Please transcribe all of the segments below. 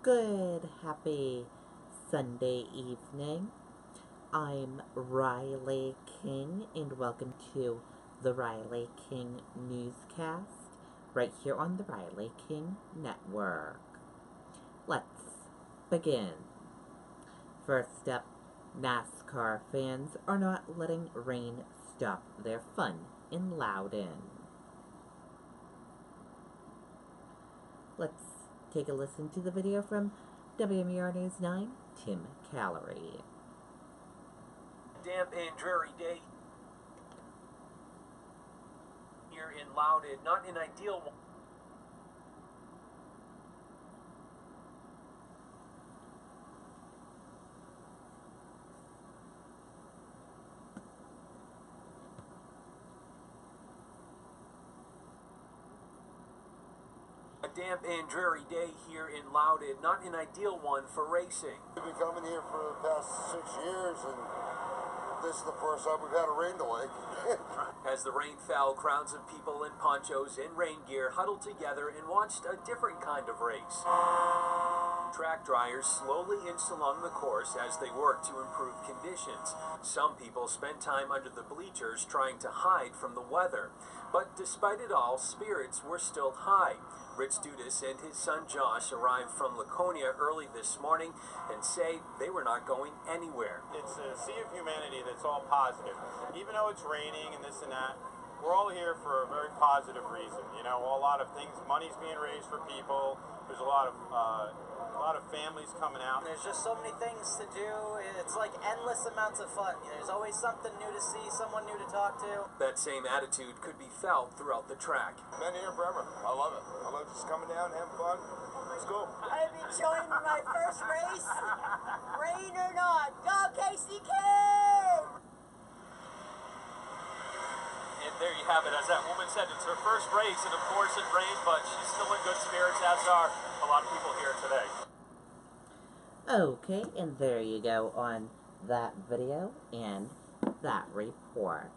Good, happy Sunday evening. I'm Riley King, and welcome to the Riley King Newscast, right here on the Riley King Network. Let's begin. First up, NASCAR fans are not letting rain stop their fun in Loudon. Let's take a listen to the video from WMUR News 9, Tim Callery. Damp and dreary day here in Loudon. Not an ideal one. A damp and dreary day here in Loudon. Not an ideal one for racing. We've been coming here for the past 6 years, and this is the first time we've had a rain delay. As the rain fell, crowds of people in ponchos and rain gear huddled together and watched a different kind of race. Track dryers slowly inched along the course as they worked to improve conditions. Some people spent time under the bleachers trying to hide from the weather. But despite it all, spirits were still high. Rich Dudas and his son Josh arrived from Laconia early this morning and say they were not going anywhere. It's a sea of humanity that's all positive. Even though it's raining and this and that, we're all here for a very positive reason. You know, a lot of things, money's being raised for people. There's a lot of families coming out. There's just so many things to do. It's like endless amounts of fun. There's always something new to see, someone new to talk to. That same attitude could be felt throughout the track. Been here forever. I love it. I love just coming down, having fun. Let's go. I'm enjoying my first race, rain or not. Go KCK! And there you have it. As that woman said, it's her first race, and of course it rained, but she's still in good spirits, as are a lot of people here today. Okay, and there you go on that video and that report.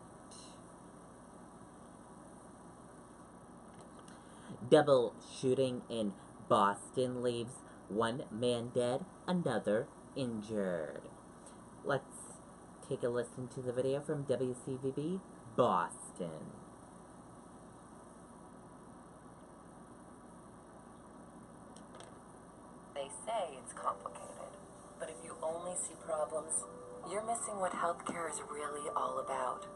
Double shooting in Boston leaves one man dead, another injured. Let's take a listen to the video from WCVB Boston. They say it's complicated, but if you only see problems, you're missing what healthcare is really all about.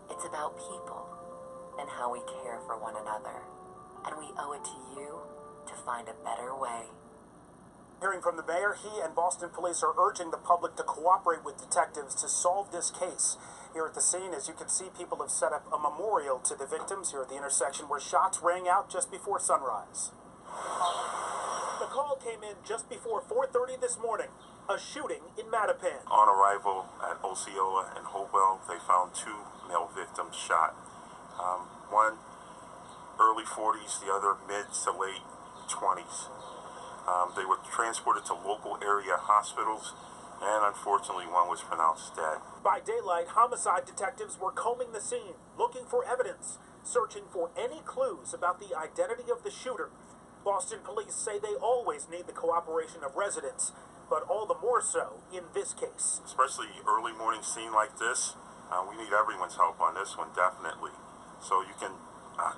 It's about people and how we care for one another, and we owe it to you to find a better way. Hearing from the mayor, he and Boston police are urging the public to cooperate with detectives to solve this case. Here at the scene, as you can see, people have set up a memorial to the victims here at the intersection where shots rang out just before sunrise. The call came in just before 4:30 this morning, a shooting in Mattapan. On arrival at Osceola and Hopewell, they found two male victims shot. One early 40s, the other mid to late 20s. They were transported to local area hospitals, and unfortunately one was pronounced dead. By daylight, homicide detectives were combing the scene, looking for evidence, searching for any clues about the identity of the shooter. Boston police say they always need the cooperation of residents, but all the more so in this case. Especially early morning scene like this, we need everyone's help on this one, definitely. So you can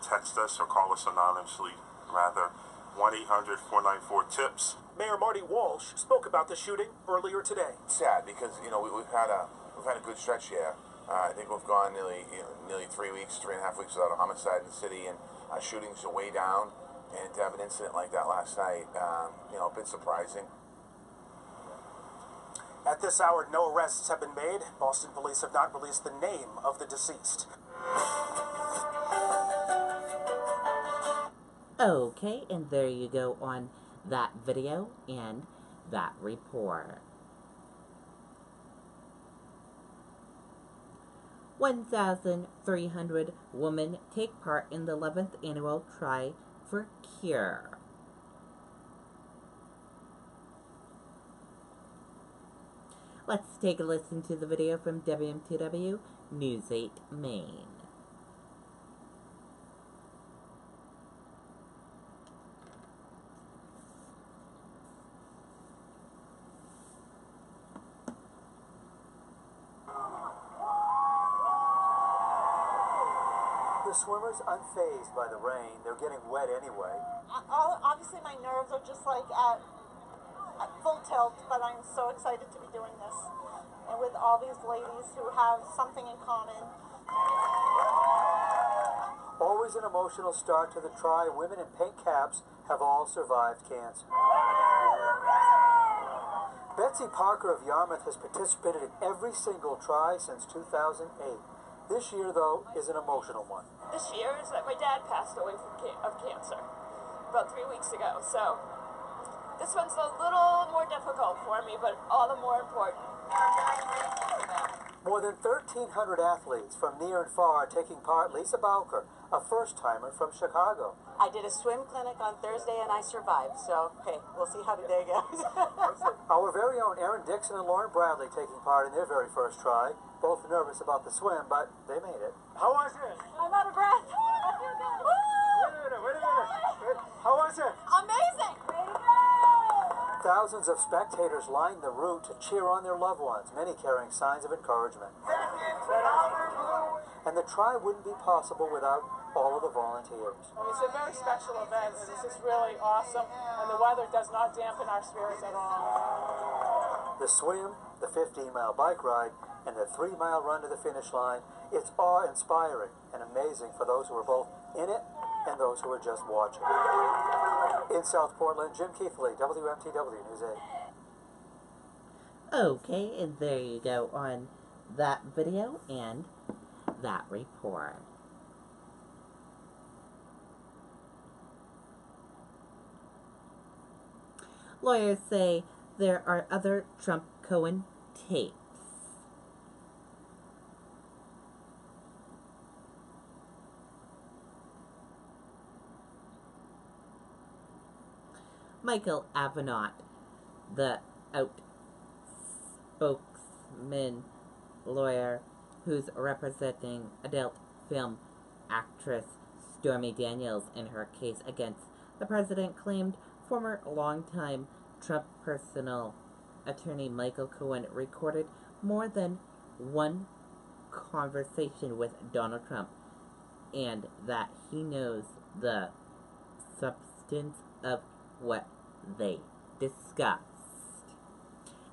text us or call us anonymously, rather, 1-800-494-TIPS. Mayor Marty Walsh spoke about the shooting earlier today. It's sad because we've had a good stretch here. I think we've gone nearly 3 weeks, 3.5 weeks without a homicide in the city, and shootings are way down. And to have an incident like that last night, a bit surprising. At this hour, no arrests have been made. Boston police have not released the name of the deceased. Okay, and there you go on that video and that report. 1,300 women take part in the 11th annual Try for Cure. Let's take a listen to the video from WMTW News 8 Maine. The swimmers unfazed by the rain. They're getting wet anyway. Obviously, my nerves are just like at full tilt, but I'm so excited to be doing this. And with all these ladies who have something in common. Always an emotional start to the try. Women in pink caps have all survived cancer. Betsy Parker of Yarmouth has participated in every single try since 2008. This year, though, is an emotional one. This year is that my dad passed away of cancer about 3 weeks ago, so this one's a little more difficult for me, but all the more important. More than 1,300 athletes from near and far are taking part. Lisa Bowker, a first-timer from Chicago. I did a swim clinic on Thursday and I survived, so hey, we'll see how today goes. Our very own Erin Dixon and Lauren Bradley taking part in their very first try. Both nervous about the swim, but they made it. How was it? I'm out of breath. I feel good. Wait a minute. How was it? Amazing. Thousands of spectators lined the route to cheer on their loved ones, many carrying signs of encouragement. And the try wouldn't be possible without all of the volunteers. It's a very special event, and this is really awesome, and the weather does not dampen our spirits at all. The swim, the 15-mile bike ride, and the 3-mile run to the finish line, it's awe-inspiring and amazing for those who are both in it and those who are just watching. In South Portland, Jim Keithley, WMTW News 8. Okay, and there you go on that video and that report. Lawyers say there are other Trump-Cohen tapes. Michael Avenant, the outspoken lawyer who's representing adult film actress Stormy Daniels in her case against the president, claimed former longtime Trump personal attorney Michael Cohen recorded more than one conversation with Donald Trump and that he knows the substance of what they discussed.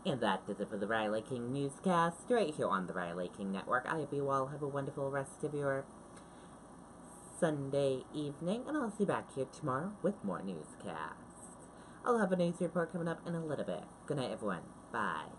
And that does it for the Riley King Newscast, right here on the Riley King Network. I hope you all have a wonderful rest of your Sunday evening, and I'll see you back here tomorrow with more newscasts. I'll have a news report coming up in a little bit. Good night, everyone. Bye.